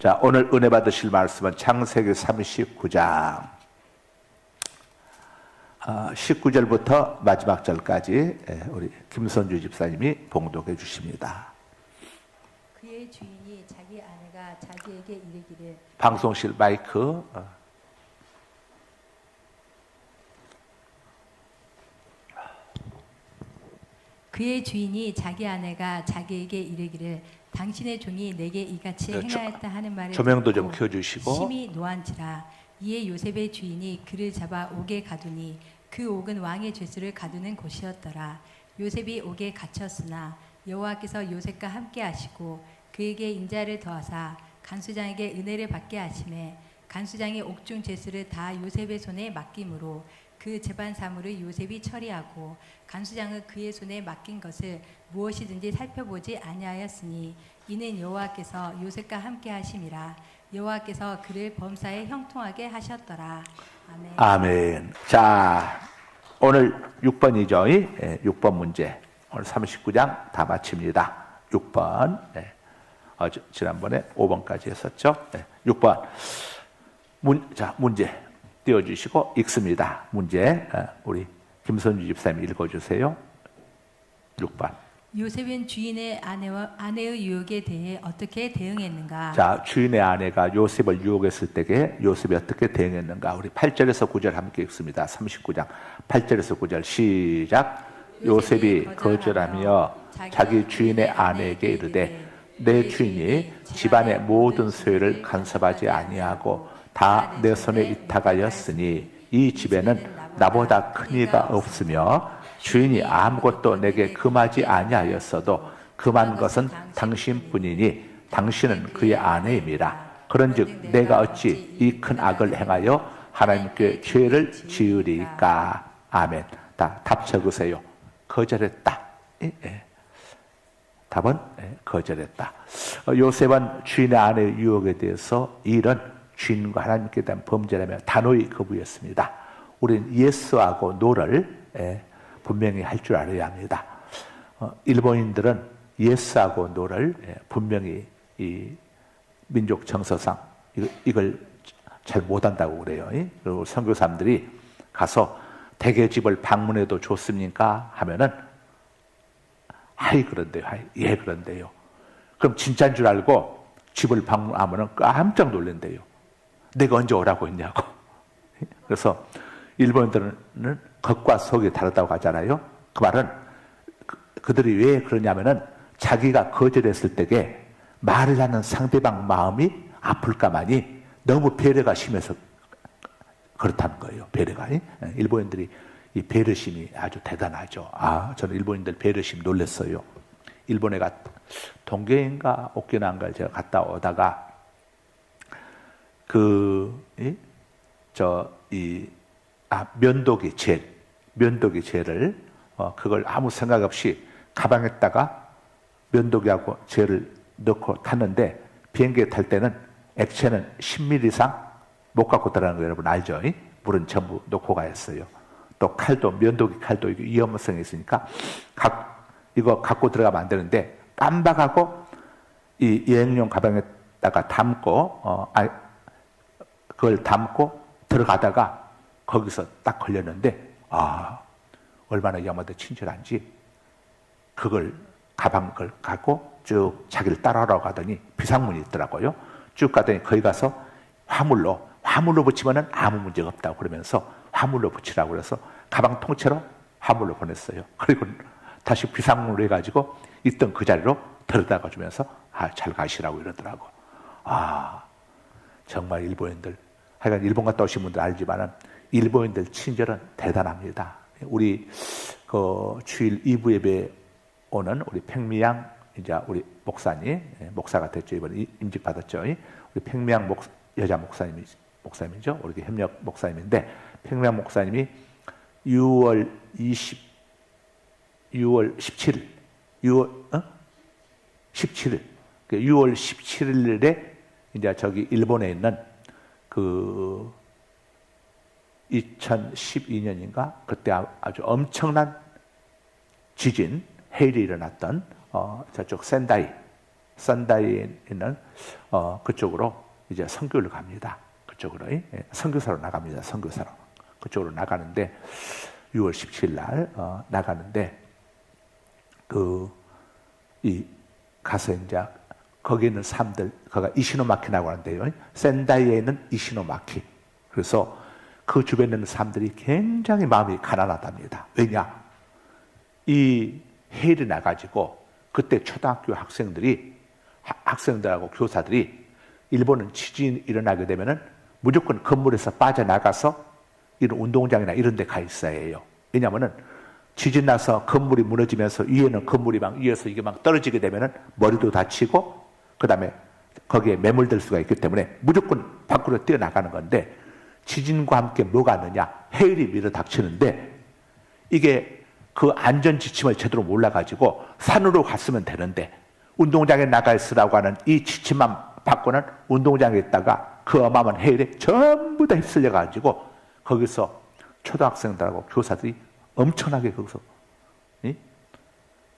자, 오늘 은혜 받으실 말씀은 창세기 39장 19절부터 마지막 절까지 우리 김선주 집사님이 봉독해 주십니다. 그의 주인이 자기 아내가 자기에게 이르기를 방송실 마이크 그의 주인이 자기 아내가 자기에게 이르기를 당신의 종이 내게 이같이 행하였다 하는 말을 조명도 좀 듣고 켜주시고 심히 노한지라. 이에 요셉의 주인이 그를 잡아 옥에 가두니 그 옥은 왕의 죄수를 가두는 곳이었더라. 요셉이 옥에 갇혔으나 여호와께서 요셉과 함께 하시고 그에게 인자를 더하사 간수장에게 은혜를 받게 하시매 간수장이 옥중 죄수를 다 요셉의 손에 맡김으로 그 재반 사물을 요셉이 처리하고 간수장은 그의 손에 맡긴 것을 무엇이든지 살펴보지 아니하였으니 이는 여호와께서 요셉과 함께 하심이라. 여호와께서 그를 범사에 형통하게 하셨더라. 아멘. 아멘. 자, 오늘 6번이죠. 6번 문제. 오늘 39장 다 마칩니다. 6번. 지난번에 5번까지 했었죠. 6번. 자, 문제 띄워주시고 읽습니다. 문제. 우리 김선주 집사님 읽어주세요. 6번. 요셉은 주인의 아내의 유혹에 대해 어떻게 대응했는가? 자, 주인의 아내가 요셉을 유혹했을 때에 요셉이 어떻게 대응했는가? 우리 8절에서 9절 함께 읽습니다. 39장 8절에서 9절 시작. 요셉이 거절하며 자기 주인의 아내에게 이르되 내 주인이 집안의 모든 소유를 간섭하지 아니하고 다 내 손에 위탁하였으니 이 집에는 나보다 큰 이가 없으며 주인이 아무것도 내게 금하지 아니하였어도 금한 것은 당신뿐이니 당신은 그의 아내임이라. 그런즉 내가 어찌 이 큰 악을 행하여 하나님께 죄를 지으리까. 아멘. 답 적으세요. 거절했다. 답은 거절했다. 요셉은 주인의 아내의 유혹에 대해서 이런 주인과 하나님께 대한 범죄라며 단호히 거부했습니다. 우리는 예스하고 노를 분명히 할 줄 알아야 합니다. 일본인들은 예스하고 노를 분명히 이 민족 정서상 이걸 잘 못한다고 그래요. 그리고 선교사님들이 가서 대개집을 방문해도 좋습니까? 하면은 그런데요. 예, 그런데요. 그럼 진짜인 줄 알고 집을 방문하면은 깜짝 놀란대요. 내가 언제 오라고 했냐고. 그래서 일본인들은 겉과 속이 다르다고 하잖아요. 그 말은 그들이 왜 그러냐면은 자기가 거절했을 때에 말을 하는 상대방 마음이 아플까마니 너무 배려가 심해서 그렇다는 거예요. 배려가. 일본인들이 이 배려심이 아주 대단하죠. 저는 일본인들 배려심 놀랐어요. 일본에 동계인가 오키나와인가 제가 갔다 오다가 면도기 젤을 그걸 아무 생각 없이 가방에다가 면도기하고 젤을 넣고 탔는데 비행기에 탈 때는 액체는 10ml 이상 못 갖고 들어가는 거 여러분 알죠? 물은 전부 놓고 가였어요. 또 면도기 칼도 위험성이 있으니까 이거 갖고 들어가면 안 되는데 깜박하고 이 여행용 가방에다가 그걸 담고 들어가다가 거기서 딱 걸렸는데 얼마나 위험하다 친절한지 그걸 가방을 갖고 쭉 자기를 따라오라고 하더니 비상문이 있더라고요. 쭉 가더니 거기 가서 화물로 붙이면은 아무 문제가 없다고 그러면서 화물로 붙이라고 그래서 가방 통째로 화물로 보냈어요. 그리고 다시 비상문으로 해가지고 있던 그 자리로 데려다가 주면서 잘 가시라고 이러더라고. 정말 일본인들 하여간 일본 갔다 오신 분들 알지만은 일본인들 친절은 대단합니다. 우리 주일 2부 예배 오는 우리 팽미양 이제 우리 목사님 목사가 됐죠. 이번에 임직 받았죠. 우리 팽미양 여자 목사님이죠. 우리 협력 목사님인데 팽미양 목사님이 6월 17일 6월 17일에 이제 저기 일본에 있는 2012년인가 그때 아주 엄청난 지진 해일이 일어났던 저쪽 센다이 산다이에 있는 그쪽으로 이제 선교를 갑니다. 그쪽으로 선교사로 나갑니다. 선교사로 그쪽으로 나가는데 6월 17일 날 나가는데 이 가서 이제 거기 있는 사람들, 거기가 이시노마키라고 하는데요. 센다이에 있는 이시노마키. 그래서 그 주변에 있는 사람들이 굉장히 마음이 가난하답니다. 왜냐? 이 해일이 나가지고 그때 초등학교 학생들하고 교사들이 일본은 지진이 일어나게 되면은 무조건 건물에서 빠져나가서 이런 운동장이나 이런 데 가 있어야 해요. 왜냐면은 지진 나서 건물이 무너지면서 위에는 건물이 막 위에서 이게 막 떨어지게 되면은 머리도 다치고 그 다음에 거기에 매몰될 수가 있기 때문에 무조건 밖으로 뛰어나가는 건데 지진과 함께 뭐가 있느냐? 해일이 밀어닥치는데 이게 그 안전 지침을 제대로 몰라가지고 산으로 갔으면 되는데 운동장에 나가 있으라고 하는 이 지침만 받고는 운동장에 있다가 그 어마어마한 해일에 전부 다 휩쓸려가지고 거기서 초등학생들하고 교사들이 엄청나게 거기서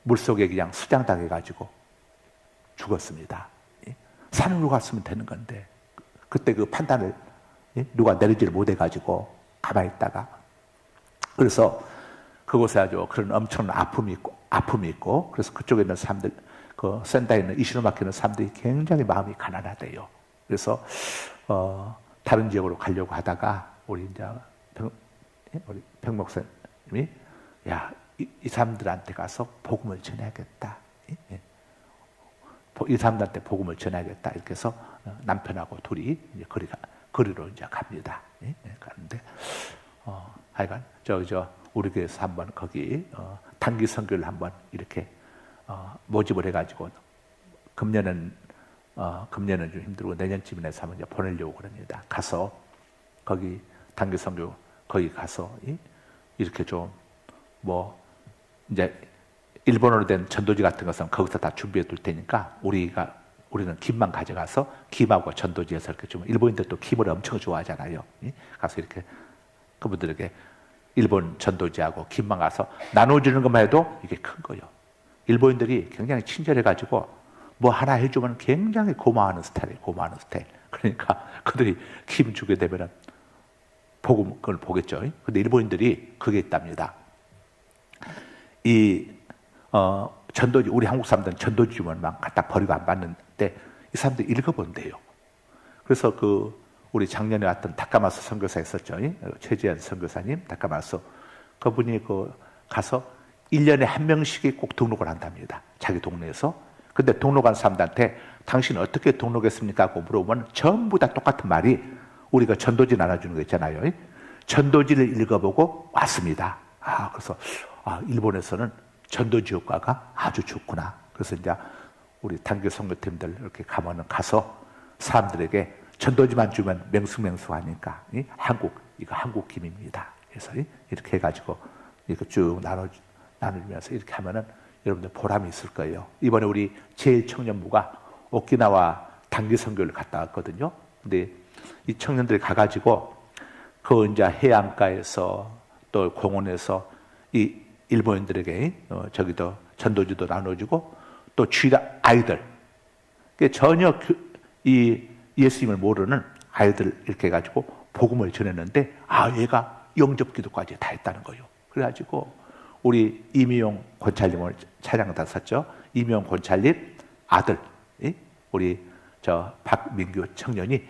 물속에 그냥 수장당해가지고 죽었습니다. 산으로 갔으면 되는 건데 그때 그 판단을 누가 내리지를 못해가지고 가만히 있다가 그래서 그곳에 아주 그런 엄청난 아픔이 있고 그래서 그쪽에 있는 사람들 그 센다에 있는 이시노마키에 있는 사람들이 굉장히 마음이 가난하대요. 그래서 다른 지역으로 가려고 하다가 우리 이제 우리 백 목사님이 이 사람들한테 가서 복음을 전해야겠다. 이 사람들한테 복음을 전해야겠다. 이렇게 해서 남편하고 둘이 이제 거리로 이제 갑니다. 가는데 하여간 우리 교회에서 한번 거기 단기 선교를 한번 이렇게 모집을 해가지고 금년은 좀 힘들고 내년쯤에 한번 이제 보내려고 그럽니다. 가서 거기 단기 선교 거기 가서 이렇게 좀 이제 일본어로 된 전도지 같은 것은 거기서 다 준비해 둘 테니까 우리는 김만 가져가서 김하고 전도지에서 이렇게 좀 일본인들 또 김을 엄청 좋아하잖아요. 가서 이렇게 그분들에게 일본 전도지하고 김만 가서 나눠주는 것만 해도 이게 큰 거예요. 일본인들이 굉장히 친절해가지고 뭐 하나 해주면 굉장히 고마워하는 스타일. 그러니까 그들이 김 주게 되면은 그걸 보겠죠. 근데 일본인들이 그게 있답니다. 전도지, 우리 한국 사람들은 전도지 주면 막 갖다 버리고 안 받는데 이 사람들이 읽어본대요. 그래서 우리 작년에 왔던 다카마스 선교사 있었죠. 최지현 선교사님, 다카마스. 그분이 가서 1년에 한 명씩이 꼭 등록을 한답니다. 자기 동네에서. 근데 등록한 사람들한테 당신 어떻게 등록했습니까? 하고 물어보면 전부 다 똑같은 말이 우리가 전도지 나눠주는 거 있잖아요. 전도지를 읽어보고 왔습니다. 그래서 일본에서는 전도지 효과가 아주 좋구나. 그래서 이제 우리 단기 선교팀들 이렇게 가서 사람들에게 전도지만 주면 맹수하니까 이거 한국 김입니다. 그래서 이렇게 해가지고 이렇게 쭉 나누면서 이렇게 하면은 여러분들 보람이 있을 거예요. 이번에 우리 제1청년부가 오키나와 단기 선교를 갔다 왔거든요. 근데 이 청년들이 가가지고 이제 해안가에서 또 공원에서 이 일본인들에게 저기도 전도지도 나눠주고 또 주일 아이들 전혀 이 예수님을 모르는 아이들 이렇게 해가지고 복음을 전했는데 얘가 영접기도까지 다 했다는 거예요. 그래가지고 우리 이미용 권찰님을 차량다 샀죠. 이미용 권찰님 아들 우리 박민규 청년이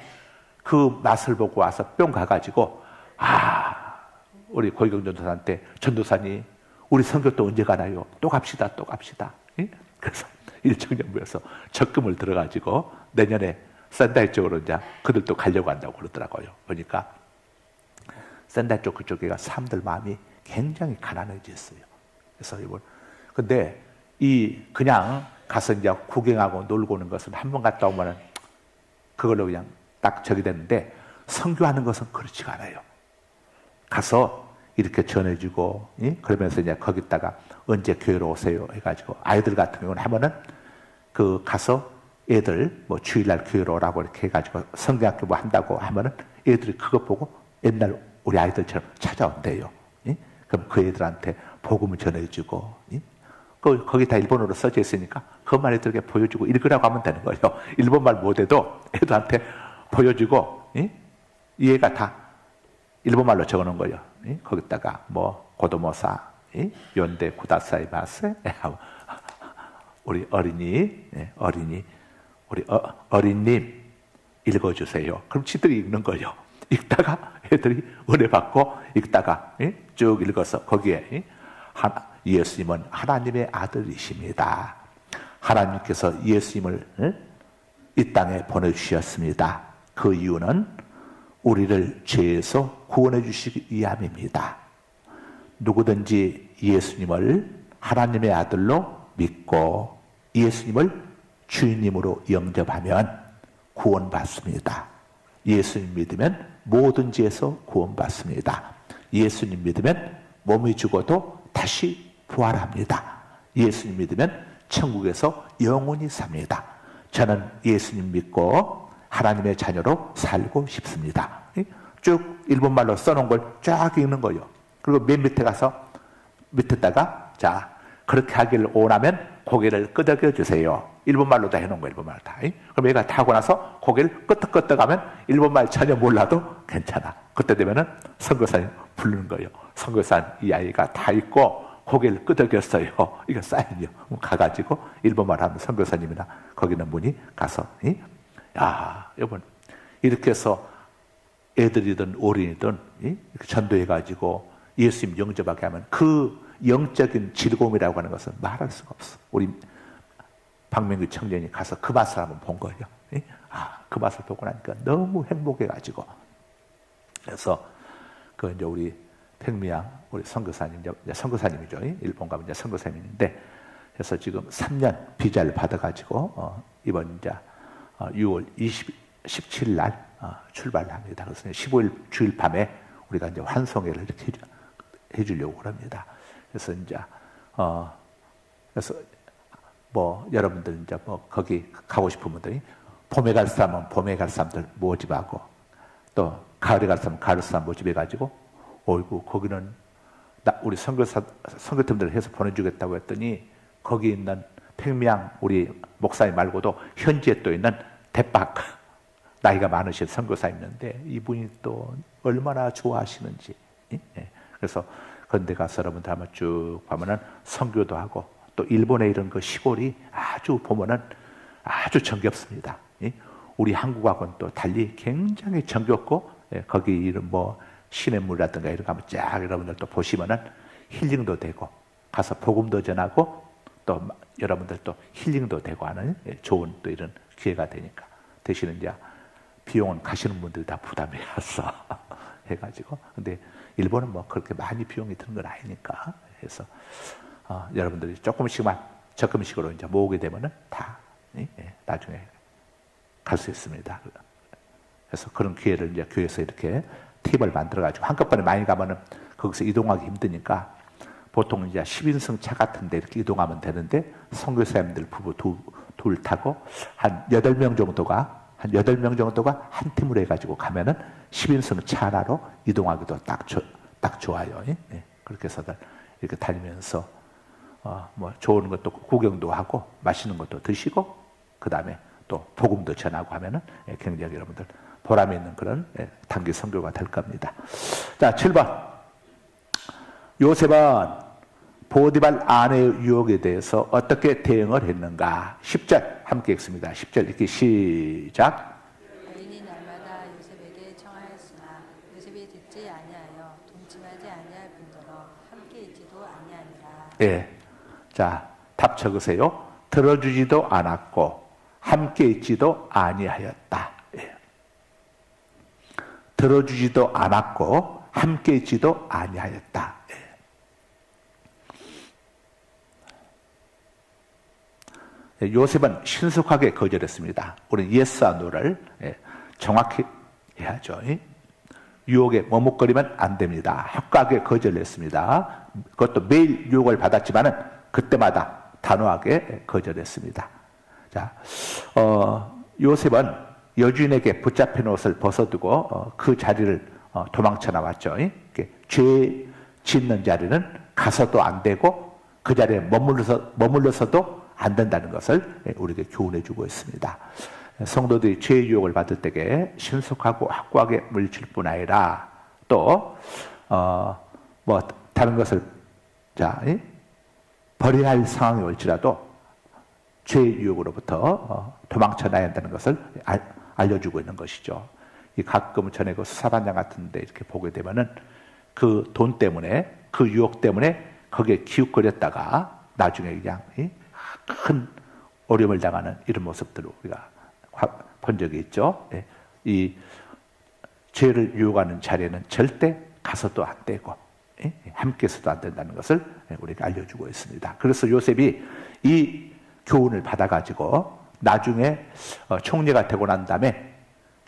그 맛을 보고 와서 뿅 가가지고 우리 고희경 전도사한테 전도사님 우리 선교 또 언제 가나요? 또 갑시다. 그래서 일청년부에서 적금을 들어가지고 내년에 센다이 쪽으로 이제 그들도 가려고 한다고 그러더라고요. 보니까 센다이 쪽 그쪽에가 사람들 마음이 굉장히 가난해졌어요. 그래서 근데 그냥 가서 이제 구경하고 놀고 오는 것은 한 번 갔다 오면은 그걸로 그냥 딱 저기 되는데 선교하는 것은 그렇지가 않아요. 가서 이렇게 전해주고 그러면서 이제 거기다가 언제 교회로 오세요 해가지고 아이들 같은 경우는 하면은 가서 애들 주일날 교회로 오라고 이렇게 해가지고 성경학교 한다고 하면은 애들이 그거 보고 옛날 우리 아이들처럼 찾아온대요. 그럼 그 애들한테 복음을 전해주고 거기 다 일본어로 써져 있으니까 그것만 애들에게 보여주고 읽으라고 하면 되는 거예요. 일본말 못해도 애들한테 보여주고 이해가 다 일본말로 적어놓은 거예요. 거기다가 뭐 고도모사, 연대 구다사이 마세, 우리 어린이, 우리 어린님 읽어주세요. 그럼 지들이 읽는 거예요. 읽다가 애들이 은혜 받고 읽다가 쭉 읽어서 거기에 예수님은 하나님의 아들이십니다. 하나님께서 예수님을 이 땅에 보내주셨습니다. 그 이유는 우리를 죄에서 구원해 주시기 위함입니다. 누구든지 예수님을 하나님의 아들로 믿고 예수님을 주인님으로 영접하면 구원받습니다. 예수님 믿으면 모든 죄에서 구원받습니다. 예수님 믿으면 몸이 죽어도 다시 부활합니다. 예수님 믿으면 천국에서 영원히 삽니다. 저는 예수님 믿고 하나님의 자녀로 살고 싶습니다. 쭉 일본말로 써놓은 걸 쫙 읽는 거예요. 그리고 맨 밑에 가서 밑에다가 자 그렇게 하기를 원하면 고개를 끄덕여 주세요. 일본말로 다 해놓은 거예요. 일본말로 다. 그럼 얘가 다 하고 나서 고개를 끄덕끄덕하면 일본말 전혀 몰라도 괜찮아. 그때 되면은 선교사님 부르는 거예요. 선교사님 이 아이가 다 있고 고개를 끄덕였어요. 이거 사인이요. 가가지고 일본말 하는 선교사님이나 거기 있는 분이 가서 야 여러분 이렇게 해서 애들이든 어린이든 이렇게 전도해가지고 예수님 영접하게 하면 그 영적인 즐거움이라고 하는 것은 말할 수가 없어. 우리 박명규 청년이 가서 그 맛을 한번 본 거예요. 그 맛을 보고 나니까 너무 행복해가지고 그래서 그 이제 우리 백미양 우리 선교사님 이제 선교사님이죠. 일본 가면 이제 선교사님인데 그래서 지금 3년 비자를 받아가지고 이번 이제 6월 17일 날 출발을 합니다. 그래서 15일 주일 밤에 우리가 이제 환송회를 이렇게 해주려고 합니다. 그래서 이제 그래서 뭐 여러분들 이제 뭐 거기 가고 싶은 분들이 봄에 갈 사람은 봄에 갈 사람들 모집하고 또 가을에 갈 사람은 가을 사람 모집해가지고 어이구 거기는 우리 선교팀들 해서 보내주겠다고 했더니 거기 있는 백미양 우리 목사님 말고도 현지에 또 있는 대박 나이가 많으신 선교사님 있는데 이분이 또 얼마나 좋아하시는지 그래서 그런데 가서 여러분들 한번 쭉 보면은 선교도 하고 또 일본의 이런 그 시골이 아주 보면은 아주 정겹습니다. 우리 한국하고는 또 달리 굉장히 정겹고 거기 이런 뭐 시냇물이라든가 이런 거 한번 쫙 여러분들 또 보시면은 힐링도 되고 가서 복음도 전하고 또 여러분들 또 힐링도 되고 하는 좋은 또 이런 기회가 되니까 대신에 이제 비용은 가시는 분들 다 부담해서 해가지고 근데 일본은 뭐 그렇게 많이 비용이 드는 건 아니니까 해서 여러분들이 조금씩만 적금식으로 이제 모으게 되면은 다 나중에 갈 수 있습니다. 그래서 그런 기회를 이제 교회에서 이렇게 팁을 만들어가지고 한꺼번에 많이 가면은 거기서 이동하기 힘드니까 보통 이제 10인승 차 같은데 이렇게 이동하면 되는데 선교사님들 부부 둘 타고 한 8명 정도가 한 팀으로 해가지고 가면은 10인승 차 하나로 이동하기도 딱 좋아요. 그렇게 해서들 이렇게 다니면서 뭐 좋은 것도 구경도 하고 맛있는 것도 드시고 그 다음에 또 복음도 전하고 하면은 굉장히 여러분들 보람이 있는 그런 단기 선교가 될 겁니다. 자, 7번. 요셉은 보디발 아내의 유혹에 대해서 어떻게 대응을 했는가? 10절 함께 읽습니다. 10절 읽기 시작. 여인이 날마다 요셉에게 청하였으나 요셉이 듣지 아니하여 동침하지 아니할 뿐더러 함께 있지도 아니하니라. 예. 자, 답 적으세요. 들어주지도 않았고 함께 있지도 아니하였다. 예. 들어주지도 않았고 함께 있지도 아니하였다. 예. 요셉은 신속하게 거절했습니다. 우리는 예스 아 노를 정확히 해야죠. 유혹에 머뭇거리면 안 됩니다. 확고하게 거절했습니다. 그것도 매일 유혹을 받았지만은 그때마다 단호하게 거절했습니다. 자, 요셉은 여주인에게 붙잡힌 옷을 벗어두고 그 자리를 도망쳐 나왔죠. 죄 짓는 자리는 가서도 안 되고 그 자리에 머물러서도 안 된다는 것을 우리에게 교훈해 주고 있습니다. 성도들이 죄의 유혹을 받을 때에 신속하고 확고하게 물리칠 뿐 아니라 또 다른 것을 버려야 할 상황이 올지라도 죄의 유혹으로부터 도망쳐 나야 한다는 것을 알려주고 있는 것이죠. 가끔 전에 그 수사반장 같은 데 이렇게 보게 되면은 그 돈 때문에, 그 유혹 때문에 거기에 기웃거렸다가 나중에 그냥 큰 어려움을 당하는 이런 모습들을 우리가 본 적이 있죠. 이 죄를 유혹하는 자리에는 절대 가서도 안 되고 함께서도 안 된다는 것을 우리가 알려주고 있습니다. 그래서 요셉이 이 교훈을 받아가지고 나중에 총리가 되고 난 다음에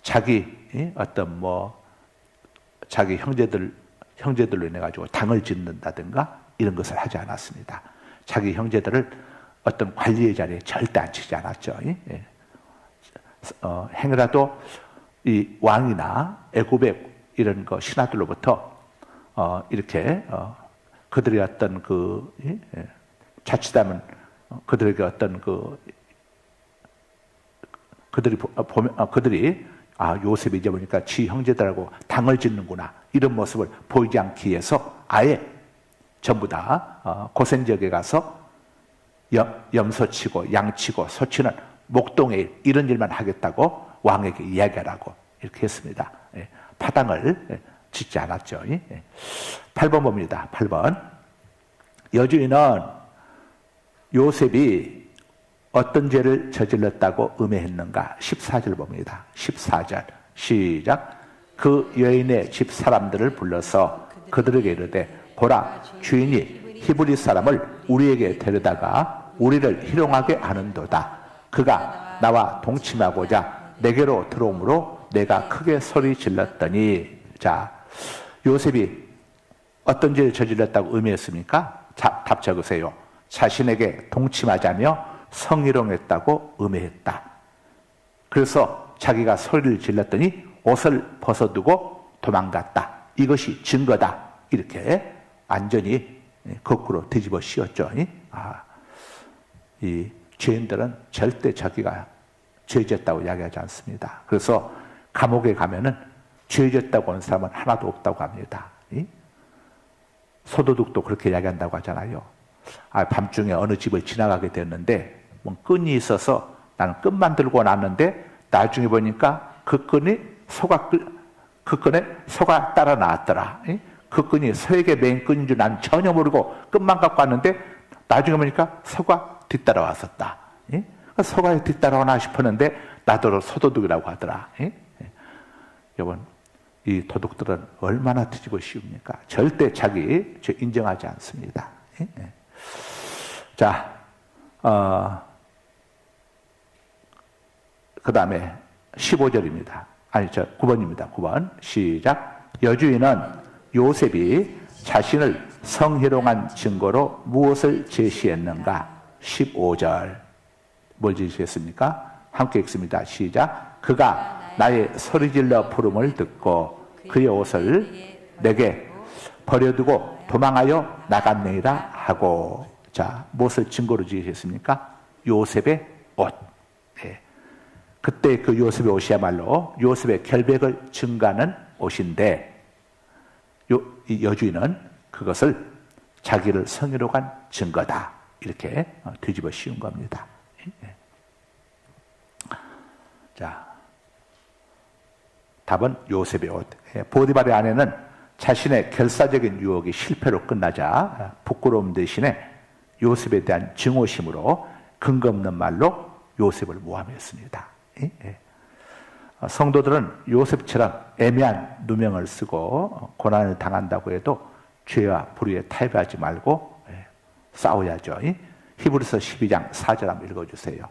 자기 어떤 자기 형제들로 인해 가지고 당을 짓는다든가 이런 것을 하지 않았습니다. 자기 형제들을 어떤 관리의 자리에 절대 앉히지 않았죠. 행여라도 이 왕이나 애굽의 이런 그 신하들로부터 이렇게 그들의 어떤 자칫하면 그들에게 어떤 그들이 요셉이 이제 보니까 지 형제들하고 당을 짓는구나 이런 모습을 보이지 않기 위해서 아예 전부 다 고센 지역에 가서 염소치고 양치고 소치는 목동의 일, 이런 일만 하겠다고 왕에게 이야기하라고 이렇게 했습니다. 파당을 짓지 않았죠. 8번 봅니다. 8번. 여주인은 요셉이 어떤 죄를 저질렀다고 음해했는가? 14절 봅니다. 14절 시작. 그 여인의 집 사람들을 불러서 그들에게 이르되 보라, 주인이 히브리 사람을 우리에게 데려다가 우리를 희롱하게 하는도다. 그가 나와 동침하고자 내게로 들어오므로 내가 크게 소리 질렀더니. 자, 요셉이 어떤 죄를 저질렀다고 음해했습니까? 답 적으세요. 자신에게 동침하자며 성희롱했다고 음해했다. 그래서 자기가 소리를 질렀더니 옷을 벗어두고 도망갔다. 이것이 증거다. 이렇게 완전히 거꾸로 뒤집어 씌웠죠. 이 죄인들은 절대 자기가 죄졌다고 이야기하지 않습니다. 그래서 감옥에 가면은 죄졌다고 하는 사람은 하나도 없다고 합니다. 소도둑도 그렇게 이야기한다고 하잖아요. 밤중에 어느 집을 지나가게 됐는데 끈이 있어서 나는 끈만 들고 나왔는데 나중에 보니까 그 끈에 소가 따라 나왔더라. 그 끈이 소에게 맨 끈인 줄 난 전혀 모르고 끈만 갖고 왔는데 나중에 보니까 소가 뒤따라 왔었다. 소가 뒤따라오나 싶었는데 나더러 소도둑이라고 하더라. 여러분, 이 도둑들은 얼마나 뒤집어 씌웁니까? 절대 자기 죄 인정하지 않습니다. 자, 그 다음에 15절입니다. 9번입니다. 9번 시작. 여주인은 요셉이 자신을 성희롱한 증거로 무엇을 제시했는가? 15절 뭘 제시했습니까? 함께 읽습니다. 시작. 그가 나의 소리질러 부름을 듣고 그의 옷을 내게 버려두고 도망하여 나갔느니라 하고. 자, 무엇을 증거로 제시했습니까? 요셉의 옷. 그때 그 요셉의 옷이야말로 요셉의 결백을 증가하는 옷인데 이 여주인은 그것을 자기를 성희롱한 증거다. 이렇게 뒤집어 씌운 겁니다. 자, 답은 요셉의 옷. 보디발의 아내는 자신의 결사적인 유혹이 실패로 끝나자 부끄러움 대신에 요셉에 대한 증오심으로 근거 없는 말로 요셉을 모함했습니다. 성도들은 요셉처럼 애매한 누명을 쓰고 고난을 당한다고 해도 죄와 불의에 타협하지 말고 싸워야죠. 히브리서 12장 4절 한번 읽어주세요.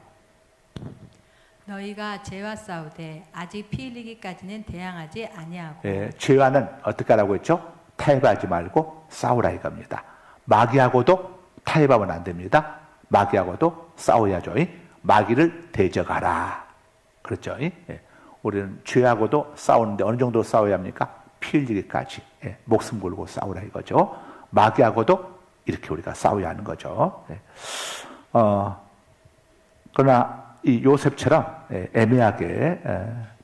너희가 죄와 싸우되 아직 피 흘리기까지는 대항하지 아니하고. 죄와는 어떻게 하라고 했죠? 타협하지 말고 싸우라 이겁니다. 마귀하고도 타협하면 안 됩니다. 마귀하고도 싸워야죠. 마귀를 대적하라. 그렇죠? 우리는 죄하고도 싸우는데 어느 정도 싸워야 합니까? 피 흘리기까지. 목숨 걸고 싸우라 이거죠. 마귀하고도 이렇게 우리가 싸워야 하는 거죠. 그러나 이 요셉처럼 애매하게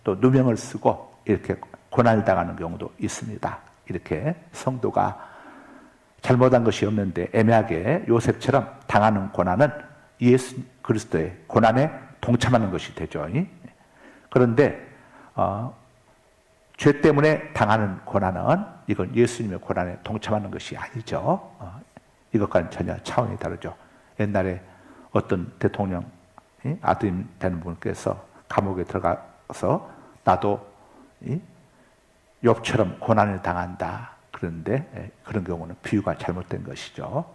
또 누명을 쓰고 이렇게 고난을 당하는 경우도 있습니다. 이렇게 성도가 잘못한 것이 없는데 애매하게 요셉처럼 당하는 고난은 예수 그리스도의 고난에 동참하는 것이 되죠. 그런데 죄 때문에 당하는 고난은 이건 예수님의 고난에 동참하는 것이 아니죠. 이것과는 전혀 차원이 다르죠. 옛날에 어떤 대통령 아드님 되는 분께서 감옥에 들어가서 나도 욥처럼 고난을 당한다. 그런데 그런 경우는 비유가 잘못된 것이죠.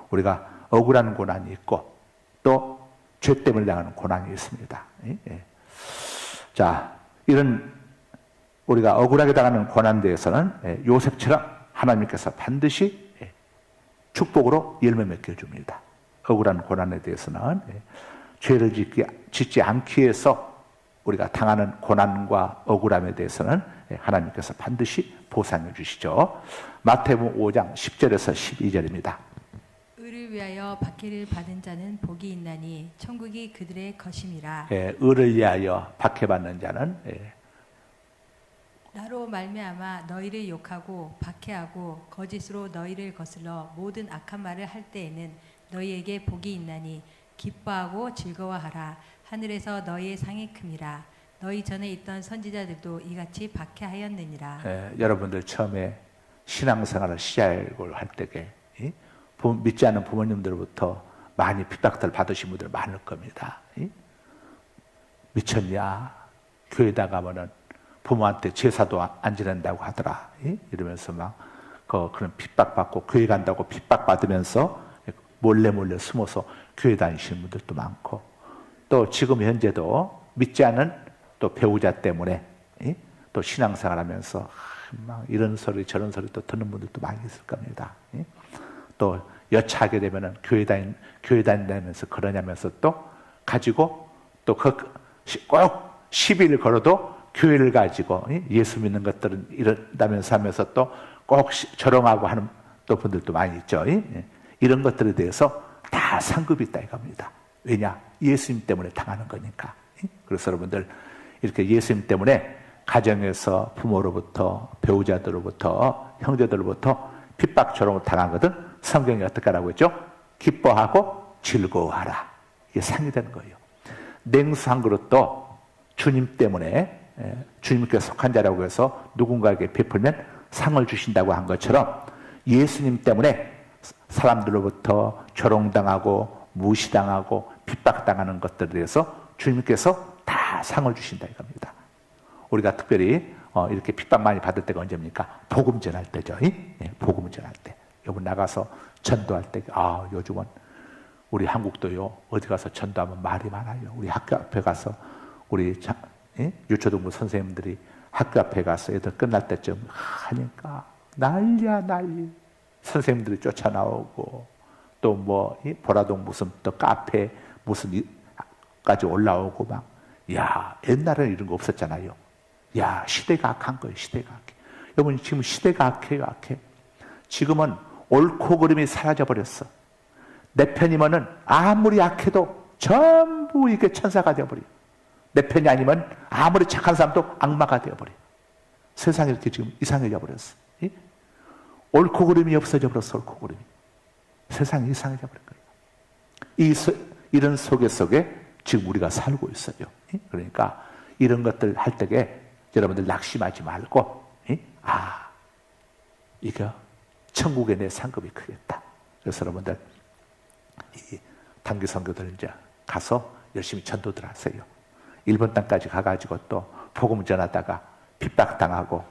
우리가 억울한 고난이 있고 또 죄 때문에 당하는 고난이 있습니다. 자, 이런 우리가 억울하게 당하는 고난에 대해서는 요셉처럼 하나님께서 반드시 축복으로 열매 맺게 해줍니다. 억울한 고난에 대해서는 죄를 짓지 않기 위해서 우리가 당하는 고난과 억울함에 대해서는 하나님께서 반드시 보상해 주시죠. 마태복음 5장 10절에서 12절입니다. 의를 위하여 박해를 받은 자는 복이 있나니 천국이 그들의 것임이라. 의를 위하여 박해받는 자는 나로 말미암아 너희를 욕하고 박해하고 거짓으로 너희를 거슬러 모든 악한 말을 할 때에는 너희에게 복이 있나니 기뻐하고 즐거워하라. 하늘에서 너희의 상이 큼이라. 너희 전에 있던 선지자들도 이같이 박해하였느니라. 여러분들 처음에 신앙생활을 시작을 할 때에 믿지 않는 부모님들로부터 많이 핍박들 받으신 분들 많을 겁니다. 미쳤냐? 교회 나가면은 부모한테 제사도 안 지낸다고 하더라. 이러면서 막 그런 핍박받고 교회 간다고 핍박받으면서 몰래 숨어서 교회 다니시는 분들도 많고 또 지금 현재도 믿지 않은 또 배우자 때문에 또 신앙생활하면서 막 이런 소리 저런 소리 또 듣는 분들도 많이 있을 겁니다. 또 여차하게 되면은 교회 다닌다면서 그러냐면서 또 가지고 또 꼭 시비를 걸어도 교회를 가지고 예수 믿는 것들은 이런다면서 하면서 또 꼭 조롱하고 하는 또 분들도 많이 있죠. 이런 것들에 대해서 다 상급이 있다 이겁니다. 왜냐? 예수님 때문에 당하는 거니까. 그래서 여러분들 이렇게 예수님 때문에 가정에서 부모로부터 배우자들로부터 형제들로부터 핍박 조롱을 당하거든 성경이 어떻게 하라고 했죠? 기뻐하고 즐거워하라. 이게 상이 되는 거예요. 냉수 한 그릇도 주님 때문에 주님께 속한 자라고 해서 누군가에게 베풀면 상을 주신다고 한 것처럼 예수님 때문에 사람들로부터 조롱당하고 무시당하고 핍박당하는 것들에 대해서 주님께서 다 상을 주신다 이겁니다. 우리가 특별히 이렇게 핍박 많이 받을 때가 언제입니까? 복음 전할 때죠. 복음 전할 때. 여러분 나가서 전도할 때, 요즘은 우리 한국도요, 어디 가서 전도하면 말이 많아요. 우리 학교 앞에 가서 우리 유초등부 선생님들이 학교 앞에 가서 애들 끝날 때쯤 하니까 난리야 난리. 선생님들이 쫓아나오고 또 뭐 보라동 무슨 또 카페 무슨 까지 올라오고 막 옛날에는 이런 거 없었잖아요. 시대가 악한 거예요. 시대가 악해. 여러분 지금 시대가 악해요. 악해. 지금은 옳고 그름이 사라져 버렸어. 내 편이면은 아무리 악해도 전부 이게 천사가 되어버려. 내 편이 아니면 아무리 착한 사람도 악마가 되어버려. 세상이 이렇게 지금 이상해져 버렸어. 옳고 그름이 없어져 버렸어. 옳고 그름이. 세상이 이상해져 버린 거예요. 이런 속에 지금 우리가 살고 있어요. 그러니까 이런 것들 할 때에 여러분들 낙심하지 말고 이거 천국에 내 상급이 크겠다. 그래서 여러분들 이 단기 선교들 이제 가서 열심히 전도들 하세요. 일본 땅까지 가가지고 또 복음 전하다가 핍박당하고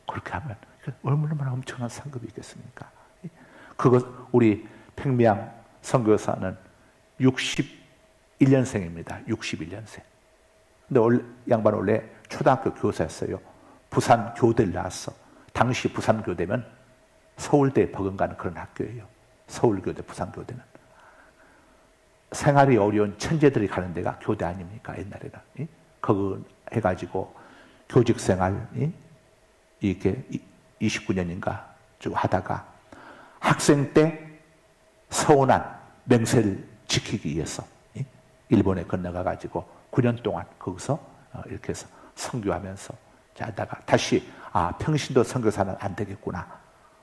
그렇게 하면 얼마나 엄청난 상급이 있겠습니까? 그거 우리 평미양 선교사는 61년생입니다. 61년생. 근데 양반 원래 초등학교 교사였어요. 부산 교대를 나왔어. 당시 부산 교대면 서울대 버금가는 그런 학교예요. 서울교대, 부산교대는. 생활이 어려운 천재들이 가는 데가 교대 아닙니까? 옛날에는. 그거 해가지고 교직생활 이렇게 29년인가 쭉 하다가 학생 때 서운한 맹세를 지키기 위해서 일본에 건너가 가지고 9년 동안 거기서 이렇게 해서 선교하면서 자다가 다시 평신도 선교사는 안 되겠구나.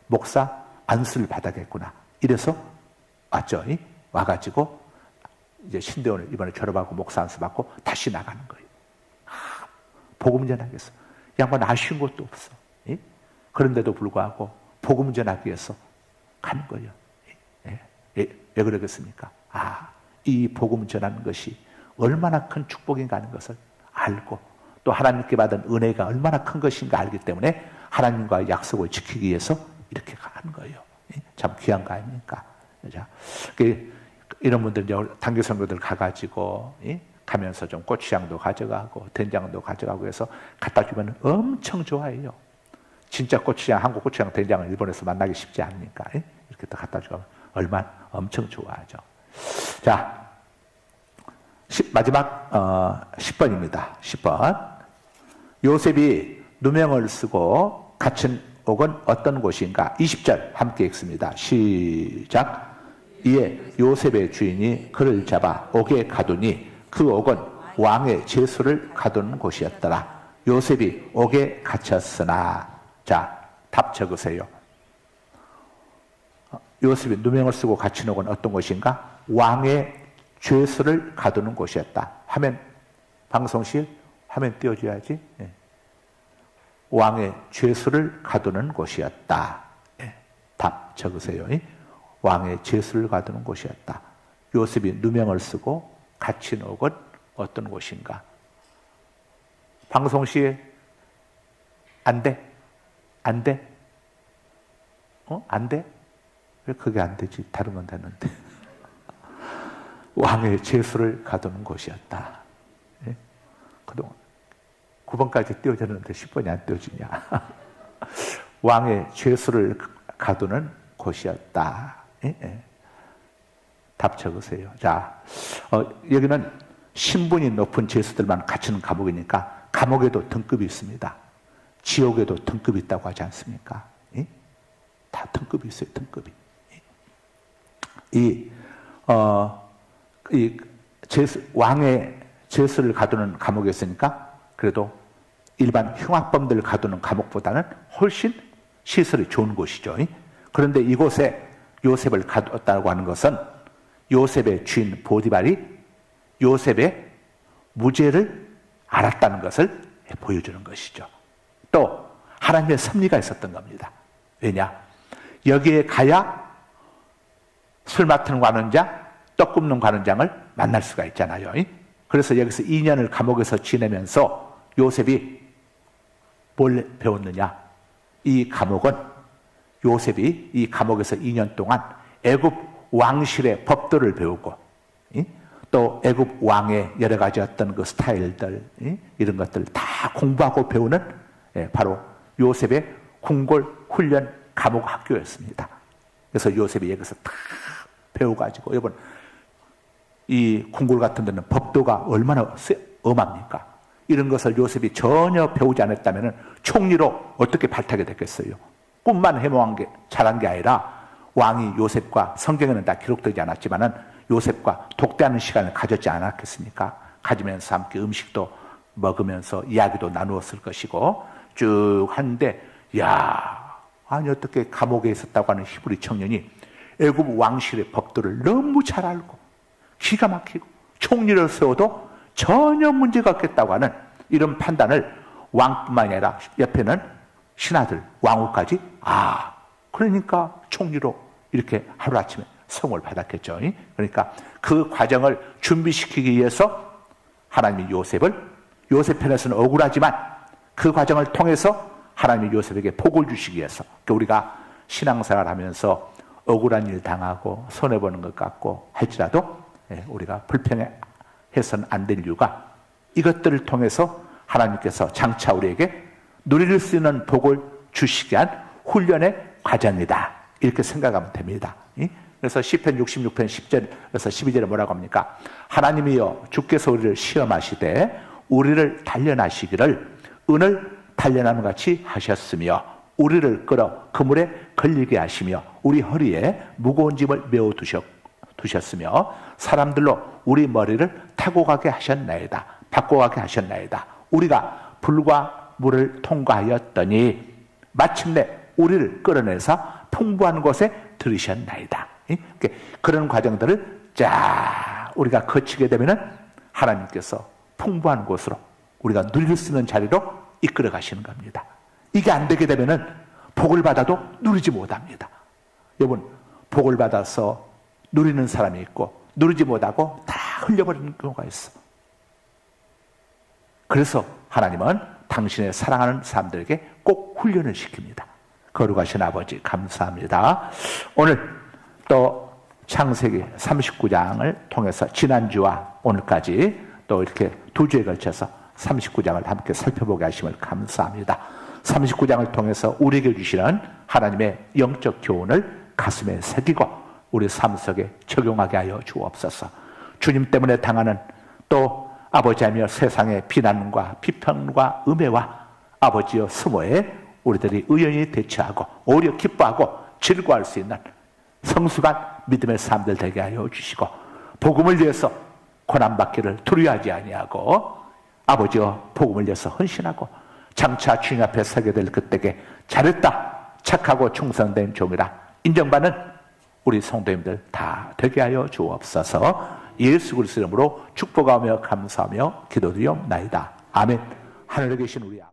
목사 안수를 받아야겠구나. 이래서 왔죠. 와가지고 이제 신대원을 이번에 졸업하고 목사 안수 받고 다시 나가는 거예요. 복음 전하겠어. 양반 아쉬운 것도 없어. 그런데도 불구하고 복음 전하기 위해서 가는 거예요. 왜 그러겠습니까? 이 복음 전하는 것이 얼마나 큰 축복인가 하는 것을 알고 또 하나님께 받은 은혜가 얼마나 큰 것인가 알기 때문에 하나님과의 약속을 지키기 위해서 이렇게 가는 거예요. 참 귀한 거 아닙니까? 이런 분들 이제 단기 선교들 가가지고 가면서 좀 고추장도 가져가고 된장도 가져가고 해서 갖다 주면 엄청 좋아해요. 진짜 고추장, 한국 고추장, 된장을 일본에서 만나기 쉽지 않으니까 이렇게 또 갖다 주면 얼마나 엄청 좋아하죠. 자, 마지막 10번입니다. 10번. 요셉이 누명을 쓰고 갇힌 옥은 어떤 곳인가? 20절 함께 읽습니다. 시작. 이에 요셉의 주인이 그를 잡아 옥에 가두니 그 옥은 왕의 제수를 가두는 곳이었더라. 요셉이 옥에 갇혔으나. 자, 답 적으세요. 요셉이 누명을 쓰고 갇힌 옥은 어떤 곳인가? 왕의 죄수를 가두는 곳이었다. 화면, 방송실 화면 띄워줘야지. 왕의 죄수를 가두는 곳이었다. 답 적으세요. 왕의 죄수를 가두는 곳이었다. 요셉이 누명을 쓰고 갇힌 옥은 어떤 곳인가? 방송실 안 돼? 안 돼? 안 돼? 왜 그게 안 되지? 다른 건 되는데. 왕의 죄수를 가두는 곳이었다. 그동안 9번까지 띄워졌는데 10번이 안 띄워지냐. 왕의 죄수를 가두는 곳이었다. 답 적으세요. 자, 여기는 신분이 높은 죄수들만 갇히는 감옥이니까 감옥에도 등급이 있습니다. 지옥에도 등급이 있다고 하지 않습니까? 다 등급이 있어요. 등급이. 왕의 죄수를 가두는 감옥이었으니까 그래도 일반 흉악범들을 가두는 감옥보다는 훨씬 시설이 좋은 곳이죠. 그런데 이곳에 요셉을 가두었다고 하는 것은 요셉의 주인 보디발이 요셉의 무죄를 알았다는 것을 보여주는 것이죠. 또 하나님의 섭리가 있었던 겁니다. 왜냐? 여기에 가야 술 맡는 관원장, 떡 굽는 관원장을 만날 수가 있잖아요. 그래서 여기서 2년을 감옥에서 지내면서 요셉이 뭘 배웠느냐? 이 감옥은 요셉이 이 감옥에서 2년 동안 애굽 왕실의 법도를 배우고 또 애굽 왕의 여러 가지 어떤 그 스타일들 이런 것들 다 공부하고 배우는 바로 요셉의 궁궐 훈련 감옥 학교였습니다. 그래서 요셉이 여기서 다 배워가지고 여러분 이 궁궐 같은 데는 법도가 얼마나 엄합니까? 이런 것을 요셉이 전혀 배우지 않았다면 총리로 어떻게 발탁이 됐겠어요? 꿈만 해몽한 게 잘한 게 아니라 왕이 요셉과 성경에는 다 기록되지 않았지만은 요셉과 독대하는 시간을 가졌지 않았겠습니까? 가지면서 함께 음식도 먹으면서 이야기도 나누었을 것이고 쭉 하는데 아니 어떻게 감옥에 있었다고 하는 히브리 청년이 애굽 왕실의 법도를 너무 잘 알고 기가 막히고 총리를 세워도 전혀 문제가 없겠다고 하는 이런 판단을 왕뿐만이 아니라 옆에는 신하들, 왕후까지 그러니까 총리로 이렇게 하루아침에 성을 받았겠죠. 그러니까 그 과정을 준비시키기 위해서 하나님이 요셉 편에서는 억울하지만 그 과정을 통해서 하나님이 요셉에게 복을 주시기 위해서 우리가 신앙생활 하면서 억울한 일 당하고 손해보는 것 같고 할지라도 우리가 불평해서는 안 될 이유가 이것들을 통해서 하나님께서 장차 우리에게 누릴 수 있는 복을 주시기 위한 훈련의 과정이다. 이렇게 생각하면 됩니다. 그래서 시편 66편 10절에서 12절에 뭐라고 합니까? 하나님이여 주께서 우리를 시험하시되 우리를 단련하시기를 은을 단련함 같이 하셨으며 우리를 끌어 그물에 걸리게 하시며 우리 허리에 무거운 짐을 메어 두셨으며 사람들로 우리 머리를 타고 가게 하셨나이다. 바꿔가게 하셨나이다. 우리가 불과 물을 통과하였더니 마침내 우리를 끌어내서 풍부한 곳에 들으셨나이다. 그런 과정들을 자 우리가 거치게 되면은 하나님께서 풍부한 곳으로 우리가 누릴 수 있는 자리로 이끌어 가시는 겁니다. 이게 안 되게 되면은 복을 받아도 누리지 못합니다. 여러분, 복을 받아서 누리는 사람이 있고 누리지 못하고 다 흘려버리는 경우가 있어. 그래서 하나님은 당신의 사랑하는 사람들에게 꼭 훈련을 시킵니다. 거룩하신 아버지 감사합니다. 오늘 또 창세기 39장을 통해서 지난주와 오늘까지 또 이렇게 두 주에 걸쳐서 39장을 함께 살펴보게 하심을 감사합니다. 39장을 통해서 우리에게 주시는 하나님의 영적 교훈을 가슴에 새기고 우리 삶 속에 적용하게 하여 주옵소서. 주님 때문에 당하는 또 아버지하며 세상의 비난과 비평과 음해와 아버지여 수모에 우리들이 의연히 대처하고 오히려 기뻐하고 즐거워할 수 있는 성숙한 믿음의 사람들 되게 하여 주시고 복음을 위해서 고난받기를 두려워하지 아니하고 아버지여 복음을 위해서 헌신하고 장차 주님 앞에 서게 될 그때에 잘했다 착하고 충성된 종이라 인정받는 우리 성도님들 다 되게 하여 주옵소서. 예수 그리스도 이름으로 축복하며 감사하며 기도드리옵나이다. 아멘. 하늘에 계신 우리 아버지